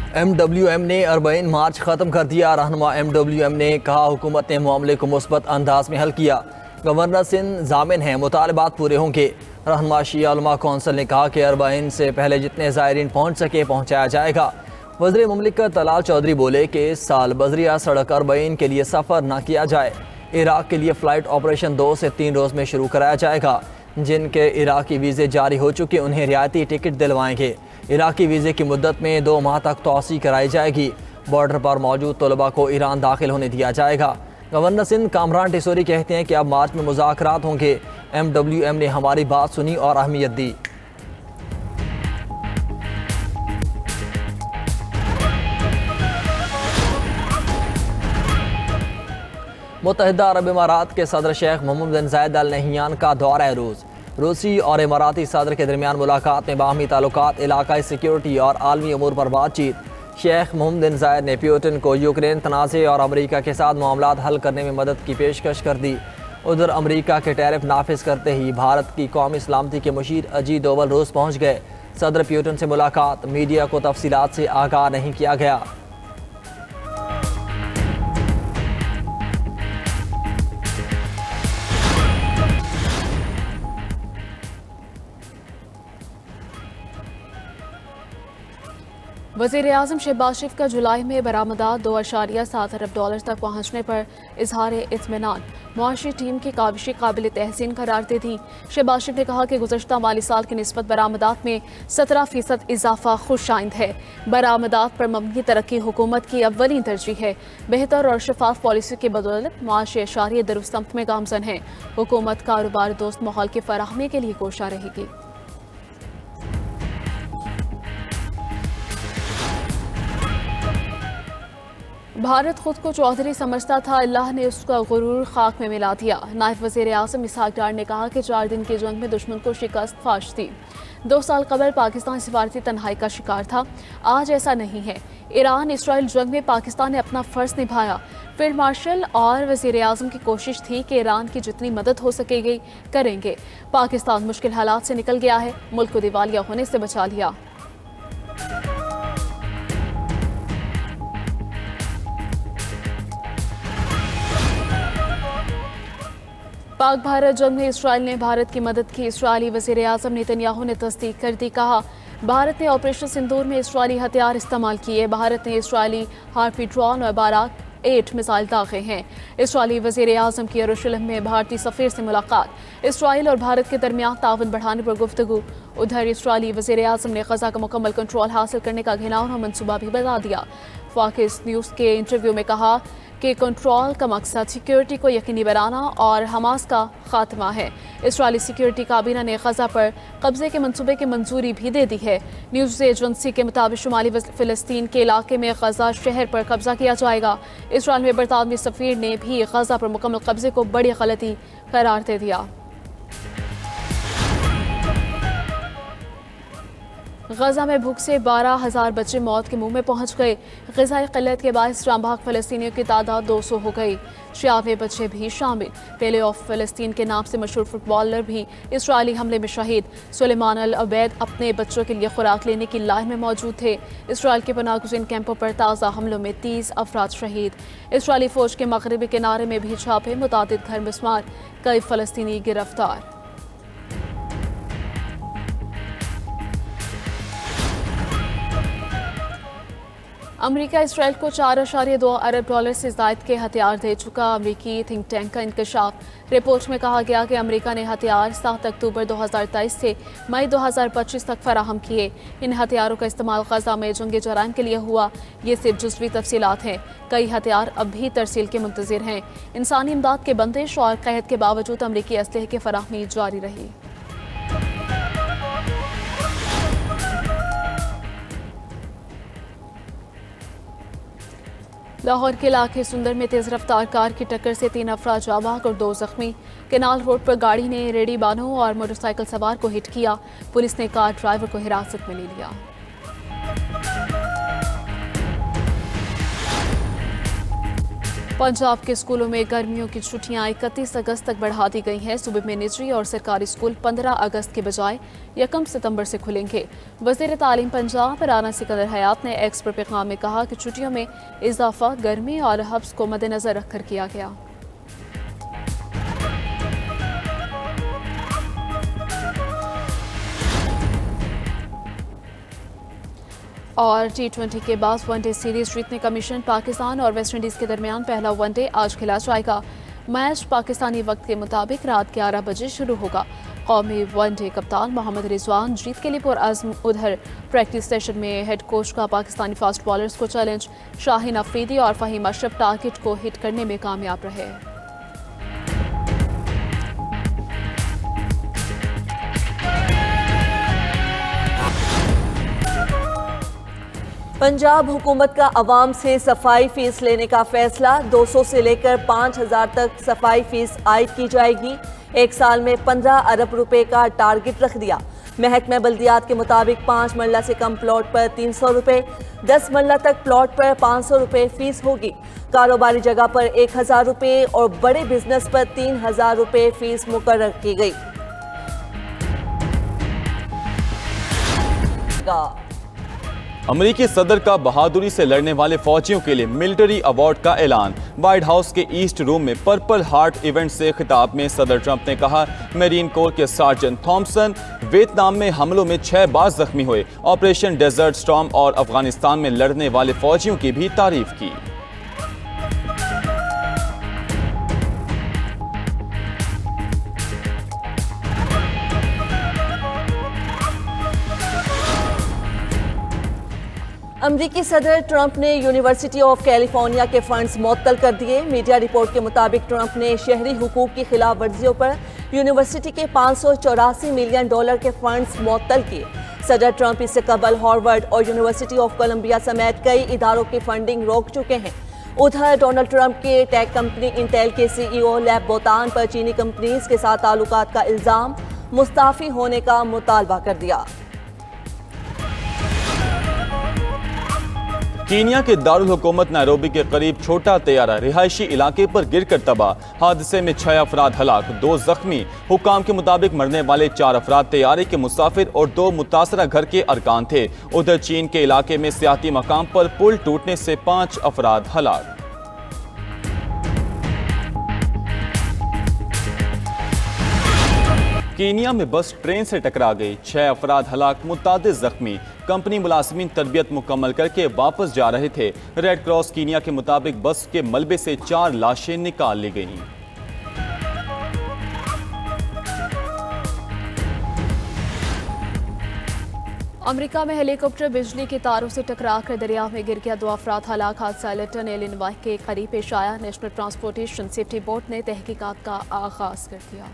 MWM ने 40 मार्च ख़त्म कर दिया। रहनुमा MWM ने कहा हुकूमत ने मामले को मुस्बत अंदाज में हल किया। गवर्नर सिंध जामिन हैं, मुतालबात पूरे होंगे। रहनुमा शिया उलमा कौंसिल ने कहा कि 40 से पहले जितने ज़ायरीन पहुँच सके पहुँचाया जाएगा। वज़ीर मुमलिकत तलाल चौधरी बोले कि इस साल बजरिया सड़क 40 के लिए सफ़र न किया जाए। इराक़ के लिए फ़्लाइट ऑपरेशन 2 से 3 रोज़ में शुरू कराया जाएगा। जिनके इराक़ी वीज़े जारी हो चुके उन्हें रियायती टिकट दिलवाएंगे। इराक़ी वीज़े की मुद्दत में 2 माह तक तोसी कराई जाएगी। बॉर्डर पर मौजूद तलबा को ईरान दाखिल होने दिया जाएगा। गवर्नर सिंध कामरान टिसोरी कहते हैं कि अब मार्च में मुज़ाकरात होंगे। MWM ने हमारी बात सुनी और अहमियत दी। मुत्तहिदा अरब इमारात के सदर शेख मोहम्मद बिन जायद अल नहियान का दौरा है। रूसी और इमाराती सदर के दरमियान मुलाकात में बाहमी ताल्लुकात, इलाकाई सिक्योरिटी और आलमी अमूर पर बातचीत। शेख मोहम्मद बिन जायद ने पुतिन को यूक्रेन तनाज़े और अमरीका के साथ मामलात हल करने में मदद की पेशकश कर दी। उधर अमरीका के टैरिफ नाफिज करते ही भारत की कौमी सलामती के मुशीर अजीत डोवल रूस पहुँच गए। सदर पुतिन से मुलाकात, मीडिया को तफसीलात से आगाह नहीं किया गया। वज़ीर आज़म शहबाज शरीफ का जुलाई में बरामदात $2.7 अरब तक पहुँचने पर इजहार इत्मीनान मुआशी टीम की काविशें काबिल तहसीन करार दे दी। शहबाज शरीफ ने कहा कि गुज़श्ता माली साल की निस्बत बरामदात में 17% इजाफा खुशाइंद है। बरामदात पर मबनी तरक्की हुकूमत की अव्वली तरजीह है। बेहतर और शफाफ पॉलिसी की बदौलत मुआशी अशारिया दुरुस्तमत में गामजन है। हुकूमत कारोबार दोस्त माहौल की फराहमी के लिए कोशा रहेगी। भारत खुद को चौधरी समझता था, अल्लाह ने उसका गुरूर खाक में मिला दिया। नायब वज़ीर आज़म इसहाक डार ने कहा कि 4 दिन की जंग में दुश्मन को शिकस्त फाश थी। 2 साल कबल पाकिस्तान सिफारती तन्हाई का शिकार था, आज ऐसा नहीं है। ईरान इसराइल जंग में पाकिस्तान ने अपना फ़र्ज निभाया। फील्ड मार्शल और वज़ीर आज़म की कोशिश थी कि ईरान की जितनी मदद हो सकेगी करेंगे। पाकिस्तान मुश्किल हालात से निकल गया है, मुल्क को दिवालिया होने से बचा लिया। पाक भारत जंग में इसराइल ने भारत की मदद की। इसराइली वज़ीर आज़म नेतन्याहू ने तस्दीक कर दी। कहा, भारत ने ऑपरेशन सिंदूर में इसराइली हथियार इस्तेमाल किए। भारत ने इसराइली हार्पी ड्रोन और बाराक 8 मिसाइल दागे हैं। इसराइली वज़ीर आज़म की यरूशलेम में भारतीय सफ़ीर से मुलाकात। इसराइल और भारत के दरमियान ताउन बढ़ाने पर गुफ्तगू। उधर इसराइली वज़ीर आज़म ने ग़ज़ा का मुकम्मल कंट्रोल हासिल करने का घिनौना मंसूबा भी बता दिया। फॉक्स न्यूज़ के इंटरव्यू में कहा कि कंट्रोल का मकसद सिक्योरिटी को यकीनी बनाना और हमास का खात्मा है। इसराइली सिक्योरिटी काबीना ने ग़ज़ा पर कब्जे के मंसूबे की मंजूरी भी दे दी है। न्यूज़ एजेंसी के मुताबिक शुमाली फ़िलिस्तीन के इलाके में ग़ज़ा शहर पर कब्जा किया जाएगा। इसराइल में बरतानवी सफ़ीर ने भी ग़ज़ा पर मुकम्मल कब्जे को बड़ी गलती करार दे दिया। ग़ज़ा में भूख से 12,000 बच्चे मौत के मुंह में पहुंच गए। ग़िज़ाई क़िल्लत के बायस जांबाग फ़लस्तीनियों की तादाद 200 हो गई। 96 बच्चे भी शामिल। पेले ऑफ फ़लस्तीन के नाम से मशहूर फुटबॉलर भी इसराइली हमले में शहीद। सुलेमान अल अबैद अपने बच्चों के लिए खुराक लेने की लाइन में मौजूद थे। इसराइल के पनाहगज़ीन कैंपों पर ताज़ा हमलों में 30 अफराद शहीद। इसराइली फ़ौज के मगरबी किनारे में भी छापे, मुतादिद घर मिस्मार, कई फ़लस्तीनी गिरफ्तार। अमेरिका इसराइल को $4.2 अरब से ज़ायद के हथियार दे चुका। अमेरिकी थिंक टैंक का इंकशाफ। रिपोर्ट में कहा गया कि अमेरिका ने हथियार 7 अक्टूबर 2023 से मई 2025 तक फराहम किए। इन हथियारों का इस्तेमाल ग़ज़ा में जंगी जराइम के लिए हुआ। ये सिर्फ जुज़वी तफसीलात हैं। कई हथियार अब भी तरसील के मुंतज़िर हैं। इंसानी इमदाद के बंदिश और क़हद के बावजूद अमेरिकी असलहे की फराहमी जारी रही। लाहौर के इलाके सुंदर में तेज़ रफ्तार कार की टक्कर से 3 अफराद जाबाक और 2 जख्मी। केनाल रोड पर गाड़ी ने रेडी बानों और मोटरसाइकिल सवार को हिट किया। पुलिस ने कार ड्राइवर को हिरासत में ले लिया। पंजाब के स्कूलों में गर्मियों की छुट्टियां 31 अगस्त तक बढ़ा दी गई हैं। सूबे में निजी और सरकारी स्कूल 15 अगस्त के बजाय 1 सितंबर से खुलेंगे। वज़ीर तालीम पंजाब राना सिकंदर हयात ने एक्स पर पैगाम में कहा कि छुट्टियों में इजाफा गर्मी और हब्स को मद्देनजर रखकर किया गया। और T20 के बाद वनडे सीरीज जीतने का मिशन पाकिस्तान और वेस्टइंडीज के दरमियान पहला वनडे आज खेला जाएगा। मैच पाकिस्तानी वक्त के मुताबिक रात 11 बजे शुरू होगा। कौमी वनडे कप्तान मोहम्मद रिजवान जीत के लिए पुरअज़्म। उधर प्रैक्टिस सेशन में हेड कोच का पाकिस्तानी फास्ट बॉलर्स को चैलेंज। शाहीन अफरीदी और फहीम अशरफ टारगेट को हिट करने में कामयाब रहे। पंजाब हुकूमत का अवाम से सफाई फीस लेने का फैसला। 200 से लेकर 5000 तक सफाई फीस आयद की जाएगी। एक साल में 15 अरब रुपए का टारगेट रख दिया। महकमा बल्दियात के मुताबिक 5 मरला से कम प्लॉट पर 300 रुपए, 10 मरला तक प्लॉट पर 500 रुपए फीस होगी। कारोबारी जगह पर 1000 रुपए और बड़े बिजनेस पर 3000 रुपए फीस मुकर्रर की गई। अमरीकी सदर का बहादुरी से लड़ने वाले फौजियों के लिए मिलिट्री अवार्ड का ऐलान। व्हाइट हाउस के ईस्ट रूम में पर्पल हार्ट इवेंट से खिताब में सदर ट्रंप ने कहा, मेरीन कोर के सार्जेंट थॉम्पसन वियतनाम में हमलों में 6 बार जख्मी हुए। ऑपरेशन डेजर्ट स्टॉर्म और अफगानिस्तान में लड़ने वाले फौजियों की भी तारीफ की। अमरीकी सदर ट्रंप ने यूनिवर्सिटी ऑफ कैलिफोर्निया के फंड्स मुअत्तल कर दिए। मीडिया रिपोर्ट के मुताबिक ट्रंप ने शहरी हुकूक की खिलाफ वर्जियों पर यूनिवर्सिटी के 584 मिलियन डॉलर के फंड्स मुअत्तल किए। सदर ट्रंप इससे कबल हार्वर्ड और यूनिवर्सिटी ऑफ कोलंबिया समेत कई इदारों की फंडिंग रोक चुके हैं। उधर डोनाल्ड ट्रंप के टेक कंपनी इंटेल के CEO लैब बोतान पर चीनी कंपनीज के साथ ताल्लुकात का इल्जाम, मुस्ताफी होने का मुतालबा कर दिया। कीनिया के दारुल हुकूमत नैरोबी के करीब छोटा तैयारा रिहायशी इलाके पर गिरकर तबाह। हादसे में 6 अफराद हलाक, 2 जख्मी। हुकाम के मुताबिक मरने वाले 4 अफराद तैयारे के मुसाफिर और 2 मुतासरा घर के अरकान थे। उधर चीन के इलाके में सियाती मकाम पर पुल टूटने से 5 अफराद हलाक। कीनिया में बस ट्रेन से टकरा गई, 6 अफराद हलाक, मुतादिद जख्मी। कंपनी मुलाजिमीन तरबियत मुकम्मल करके वापस जा रहे थे। रेड क्रॉस कीनिया के मुताबिक बस के मलबे से 4 लाशें निकाल ली गईं। अमेरिका में हेलीकॉप्टर बिजली के तारों से टकराकर दरिया में गिर गया, 2 अफराद हलाक। हादसा लिटन इलिनॉय के करीब पेश आया। नेशनल ट्रांसपोर्टेशन सेफ्टी बोर्ड ने तहकीकात का आगाज कर दिया।